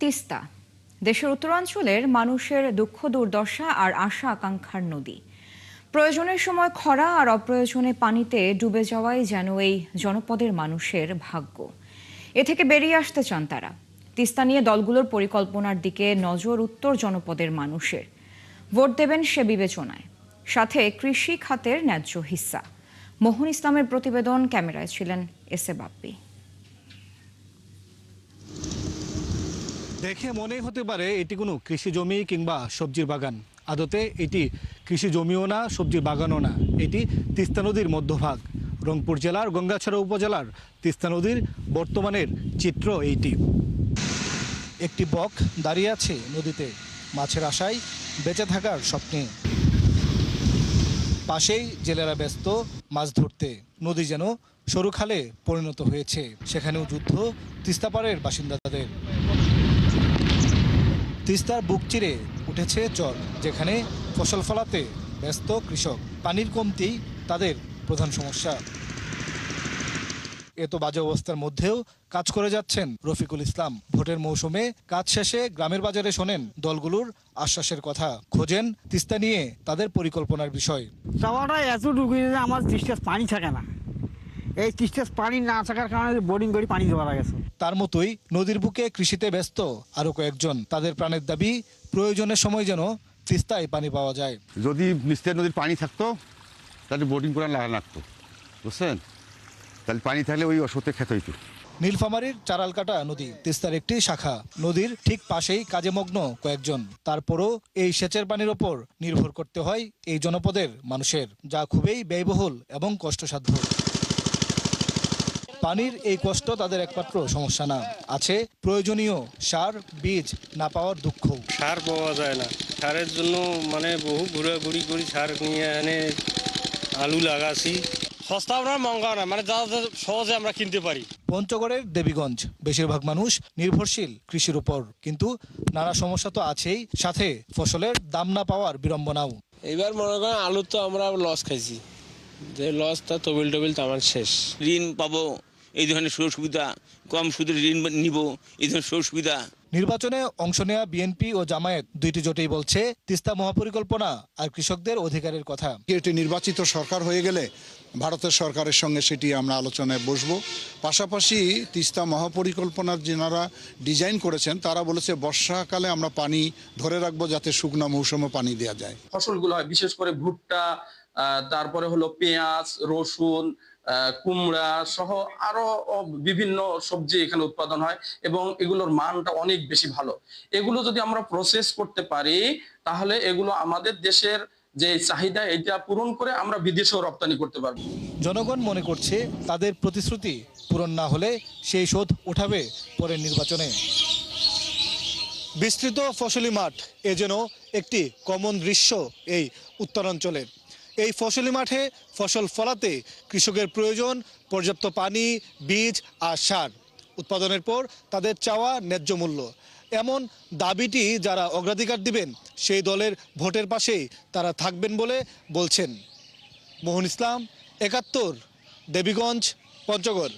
তিস্তা দেশের উত্তরাঞ্চলের মানুষের দুঃখ দুর্দশা আর আশা আকাঙ্ক্ষার নদী। প্রয়োজনের সময় খরা আর অপ্রয়োজনে পানিতে ডুবে যাওয়াই যেন এই জনপদের মানুষের ভাগ্য। এ থেকে বেরিয়ে আসতে চান তারা। তিস্তা নিয়ে দলগুলোর পরিকল্পনার দিকে নজর উত্তর জনপদের মানুষের। ভোট দেবেন সে বিবেচনায়, সাথে কৃষি খাতের ন্যায্য হিস্সা। মোহন ইসলামের প্রতিবেদন, ক্যামেরায় ছিলেন এস এ বাপ্পি। দেখে মনে হতে পারে এটি কোনো কৃষি জমি কিংবা সবজির বাগান। আদতে এটি কৃষি জমিও না, সবজির বাগানও না। এটি তিস্তা নদীর মধ্যভাগ। রংপুর জেলার গঙ্গাছড়া উপজেলার তিস্তা নদীর বর্তমানের চিত্র এইটি। একটি বক দাঁড়িয়ে আছে নদীতে, মাছের আশায় বেঁচে থাকার স্বপ্নে। পাশেই জেলেরা ব্যস্ত মাছ ধরতে। নদী যেন সরু খালে পরিণত হয়েছে। সেখানেও যুদ্ধ তিস্তাপাড়ের বাসিন্দাদের। তিস্তার বুক চিরে উঠেছে চর, যেখানে ফসল ফলাতে ব্যস্ত কৃষক। পানির কমতি তাদের প্রধান সমস্যা। এত বাজে অবস্থার মধ্যেও কাজ করে যাচ্ছেন রফিকুল ইসলাম। ভোটের মৌসুমে কাজ শেষে গ্রামের বাজারে শোনেন দলগুলোর আশ্বাসের কথা, খোঁজেন তিস্তা নিয়ে তাদের পরিকল্পনার বিষয়। চাওয়াটা এতটুকু যে আমার তিস্তার পানি থাকে না, এই তিস্তার পানি না থাকার কারণে বোরিং করে পানি দেওয়া গেছে। তার মতোই নদীর বুকে কৃষিতে ব্যস্ত আরো কয়েকজন। তাদের প্রাণের দাবি, প্রয়োজনের সময় যেন তিস্তায় পানি পাওয়া যায়। যদি তিস্তা নদীর পানি থাকতো তাহলে বোটিং করা লাগতো, বুঝছেন? তাহলে পানি থাকলে ওই ওষুধে খেতে হইতো। নীলফামারীর চারালকাটা নদী তিস্তার একটি শাখা। নদীর ঠিক পাশেই কাজে মগ্ন কয়েকজন। তারপরও এই সেচের পানির ওপর নির্ভর করতে হয় এই জনপদের মানুষের, যা খুবই ব্যয়বহুল এবং কষ্টসাধ্য। পানির এই কষ্ট তাদের একমাত্র সমস্যা না, আছে প্রয়োজনীয় সার বীজ না পাওয়ার দুঃখ। সার পাওয়া যায় না, সারের জন্য বহু ঘোরাঘুরি করি সার নিয়ে এনে আলু লাগাছি। সস্তা আমরা মহঙ্গা না, যা সহজে আমরা কিনতে পারি। পঞ্চগড়ের দেবীগঞ্জ বেশিরভাগ মানুষ নির্ভরশীল কৃষির উপর, কিন্তু নানা সমস্যা তো আছেই, সাথে ফসলের দাম না পাওয়ার বিড়ম্বনাও। এবার মনে করেন আলু তো আমরা লস খাইছি, যে লসটা তবিল তো আমার শেষ। ঋণ পাবো, এই ধরনের সুযোগ সুবিধা, কম সুদের ঋণ নিব, এই ধরনের সুযোগ সুবিধা। নির্বাচনে অংশ নেওয়া বিএনপি ও জামায়াত দুইটি জোটেই বলছে তিস্তা মহাপরিকল্পনা আর কৃষকদের অধিকারের কথা। এটি নির্বাচিত সরকার হয়ে গেলে ভারতের সরকারের সঙ্গে সেটি আমরা আলোচনায় বসবো। পাশাপাশি তিস্তা মহাপরিকল্পনার যারা ডিজাইন করেছেন তারা বলেছে বর্ষাকালে আমরা পানি ধরে রাখবো যাতে শুকনো মৌসুমে পানি দেওয়া যায়। ফসলগুলো হয় বিশেষ করে ভুট্টা, তারপরে হলো পেঁয়াজ, রসুন, কুমড়া সহ আরো বিভিন্ন সবজি এখানে উৎপাদন হয় এবং এগুলোর মানটা অনেক বেশি ভালো। এগুলো যদি আমরা প্রসেস করতে পারি তাহলে এগুলো আমাদের দেশের যে চাহিদা এটা পূরণ করে আমরা বিদেশেও রপ্তানি করতে পারবো। জনগণ মনে করছে তাদের প্রতিশ্রুতি পূরণ না হলে সেই শোধ ওঠাবে পরের নির্বাচনে। বিস্তৃত ফসলি মাঠ এ যেন একটি কমন দৃশ্য এই উত্তরাঞ্চলের। এই ফসলি মাঠে ফসল ফলাতে কৃষকের প্রয়োজন পর্যাপ্ত পানি, বীজ আর সার। উৎপাদনের পর তাদের চাওয়া ন্যায্য মূল্য। এমন দাবিটি যারা অগ্রাধিকার দিবেন সেই দলের ভোটের পাশেই তারা থাকবেন বলে বলছেন। মোহন ইসলাম, ৭১, দেবীগঞ্জ, পঞ্চগড়।